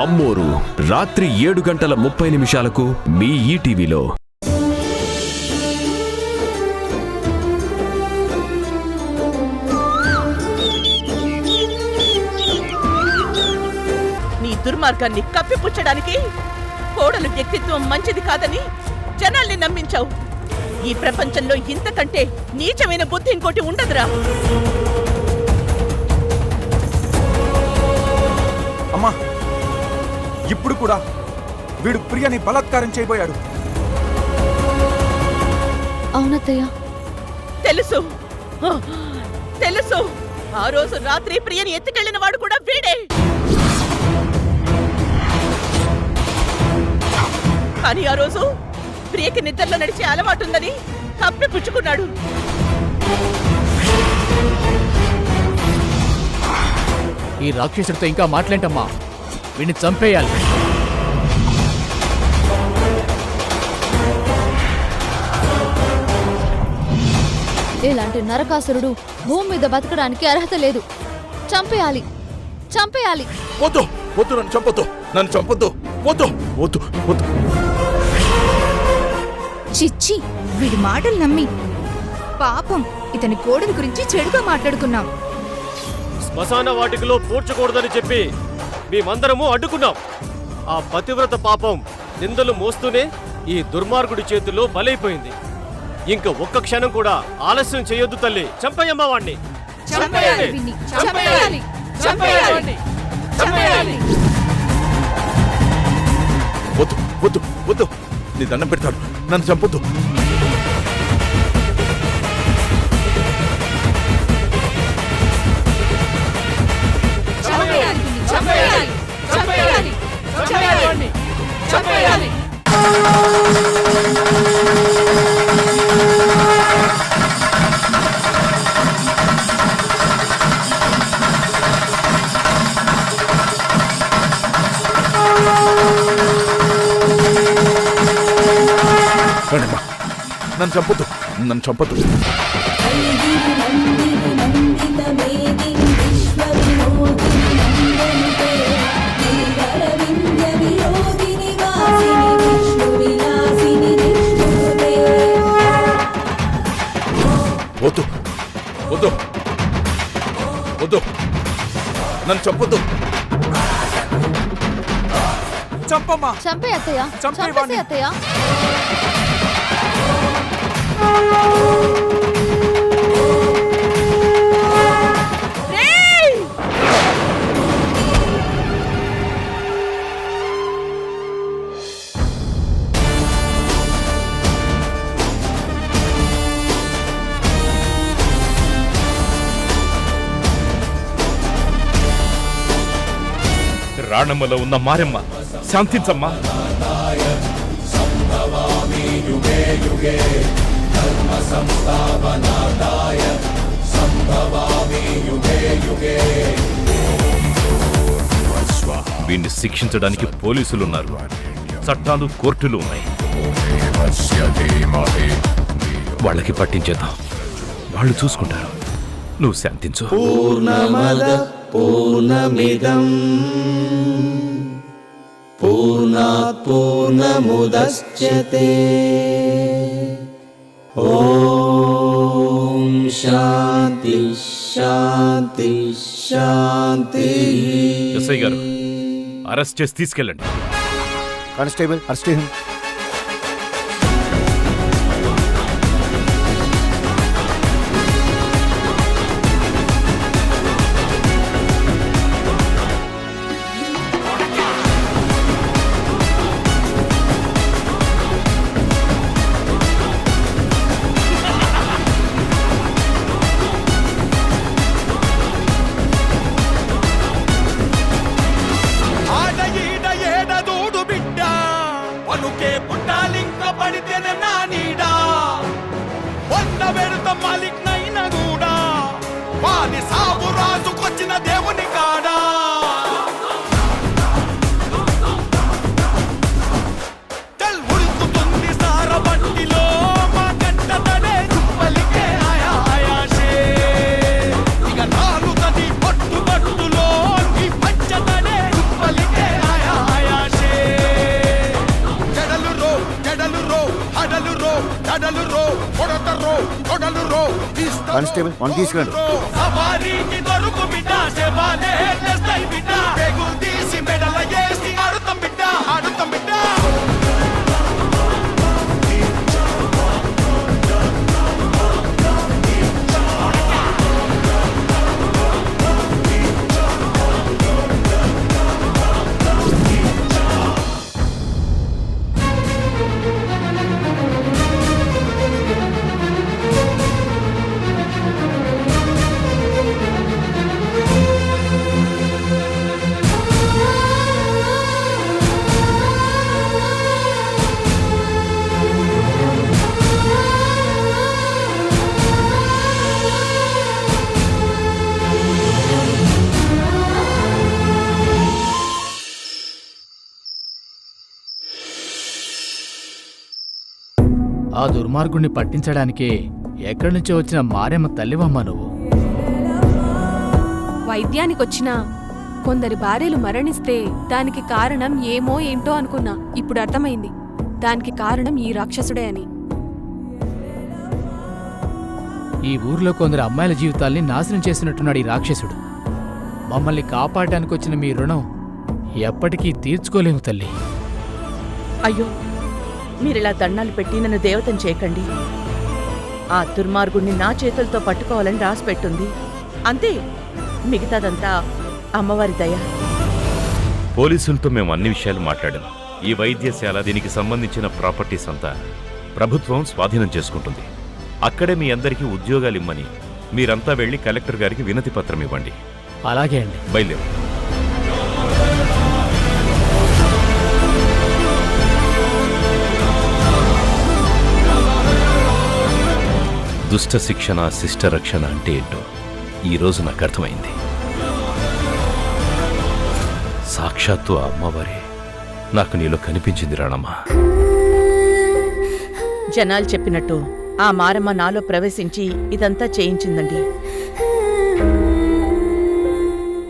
అమ్మోరు రాత్రి 7:30 మీ ఈటీవీలో. నీ దుర్మార్గాన్ని కప్పిపుచ్చడానికి కోడలు వ్యక్తిత్వం మంచిది కాదని జనాల్ని నమ్మించావు. ఈ ప్రపంచంలో ఇంతకంటే నీచమైన బుద్ధి ఇంకోటి ఉండదురా. అమ్మా, ఇప్పుడు కూడా వీడు ప్రియని బలాత్కారం చేయబోయాడు. అవునత్తయ్య, తెలుసు తెలుసు. ఆ రోజు రాత్రి ప్రియని ఎత్తుకెళ్లిన వాడు కూడా వీడే. కానీ ఆ రోజు ప్రియకి నిద్రలో నడిచే అలవాటుందని కప్పిపుచ్చుకున్నాడు. ఈ రాక్షసుడితో ఇంకా మాట్లాడమ్మా, వీడిని చంపేయాలి. ఇలాంటి నరకాసురుడు భూమి మీద బతకడానికి అర్హత లేదు. చంపేయాలి, చంపేయాలి. వద్దు వద్దు, నన్ను చంపొద్దు, నన్ను చంపొద్దు, వద్దు వద్దు వద్దు. చిచ్చి, వీడి మాటలు నమ్మి పాపం ఇతని కోడలి గురించి చెడుగా మాట్లాడుకున్నాం. శ్మశాన వాటికలో పూడ్చకూడదని చెప్పి మేమందరము అడ్డుకున్నాం. ఆ పతివ్రత పాపం నిందలు మోస్తూనే ఈ దుర్మార్గుడి చేతుల్లో బలైపోయింది. ఇంక ఒక్క క్షణం కూడా ఆలస్యం చేయొద్దు తల్లి. చంపయ్యమ్మ వాణ్ణి. వద్దు వద్దు వద్దు, నీ దండం పెడతాడు, నన్ను చంపొద్దు. నన్ను చంపొద్దు, నన్ను చంపొద్దు. వద్దు వద్దు వద్దు, నన్ను చంపొద్దు. చంపమ్మా, చంపే అత్తయ్య, చంపేసే అత్తయ్య. రాణమ్మలో ఉన్న మారెమ్మ, శాంతించమ్మా. వీణ్ణి శిక్షించడానికి పోలీసులున్నారు, చట్టాలు కోర్టులు ఉన్నాయి. వాళ్ళకి పట్టించేద్దాం, వాళ్ళు చూసుకుంటారు. నువ్వు శాంతించు. పూర్ణమద పూర్ణమిదం పూర్ణాత్ పూర్ణముదచ్యతే. ఓం శాంతి శాంతి శాంతి. ఎస్ఐ గారు, అరెస్ట్ చేసి తీసుకెళ్ళండి. Constable, arrest him. ఏడ ఏడ దూడు బిడ్డ పలుకే కానిస్టేబుల్ వన్ తీసుకురండి. ఆ దుర్మార్గుణ్ణి పట్టించడానికే ఎక్కడి నుంచో వచ్చిన మారెమ్మ తల్లివమ్మ నువ్వు. వైద్యానికొచ్చినా కొందరి భార్యలు మరణిస్తే దానికి కారణం ఏమో ఏంటో అనుకున్నా. ఇప్పుడు అర్థమైంది, దానికి కారణం ఈ రాక్షసుడే అని. ఈ ఊర్లో కొందరు అమ్మాయిల జీవితాల్ని నాశనం చేసినట్టున్నాడు ఈ రాక్షసుడు. మమ్మల్ని కాపాడడానికి వచ్చిన మీ రుణం ఎప్పటికీ తీర్చుకోలేము తల్లి. అయ్యో, మీరిలా దండాలు పెట్టి నన్ను దేవతను చేయకండి. ఆ దుర్మార్గుణ్ణి నా చేతులతో పట్టుకోవాలని రాసిపెట్టుంది. అంతే, మిగతాదంతా అమ్మవారి దయ. పోలీసులతో మేము అన్ని విషయాలు మాట్లాడాం. ఈ వైద్యశాల, దీనికి సంబంధించిన ప్రాపర్టీస్ అంతా ప్రభుత్వం స్వాధీనం చేసుకుంటుంది. అక్కడే మీ అందరికీ ఉద్యోగాలు ఇమ్మని మీరంతా వెళ్లి కలెక్టర్ గారికి వినతి పత్రం ఇవ్వండి. అలాగే అండి. బయలుదేరు. దుష్ట శిక్షణ, శిష్ట రక్షణ అంటే ఏంటో ఈరోజు నాకు అర్థమైంది. సాక్షాత్తు ఆ అమ్మవారే నాకు నీలో కనిపించింది రాణమ్మా. జనాలు చెప్పినట్టు ఆ మారమ్మ నాలో ప్రవేశించి ఇదంతా చేయించిందండి.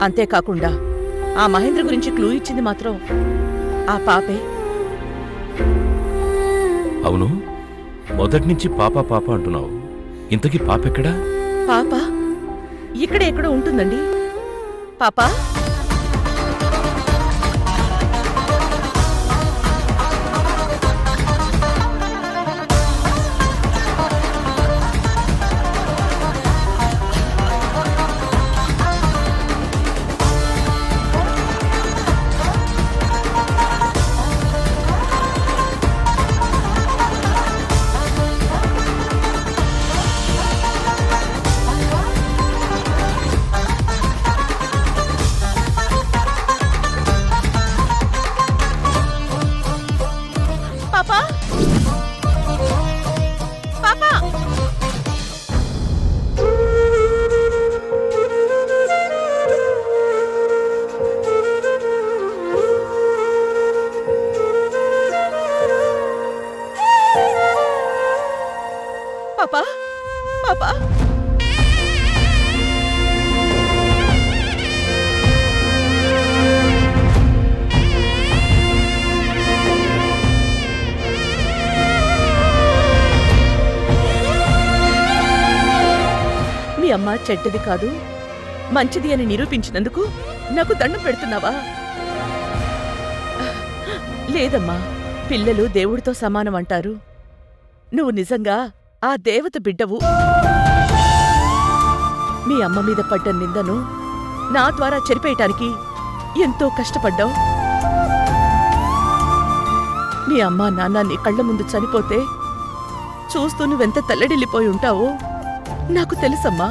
అంతేకాకుండా ఆ మహేంద్ర గురించి క్లూ ఇచ్చింది మాత్రం ఆ పాపే. అవును, మొదటి నుంచి పాప పాప అంటున్నావు. ఇంతకీ పాపెక్కడా? పాప ఇక్కడే ఎక్కడో ఉంటుందండి. పాపా, పాపా, పాపా. మీ అమ్మ చెడ్డది కాదు, మంచిది అని నిరూపించినందుకు నాకు దండం పెడుతున్నావా? లేదమ్మా, పిల్లలు దేవుడితో సమానం అంటారు. నువ్వు నిజంగా ఆ దేవత బిడ్డవు. మీ అమ్మ మీద పడ్డ నిందను నా ద్వారా చెరిపేయటానికి ఎంతో కష్టపడ్డావు. మీ అమ్మ నాన్న నీ కళ్ళ ముందు చనిపోతే చూస్తూ నువ్వెంత తల్లడిల్లిపోయి ఉంటావో నాకు తెలుసమ్మా.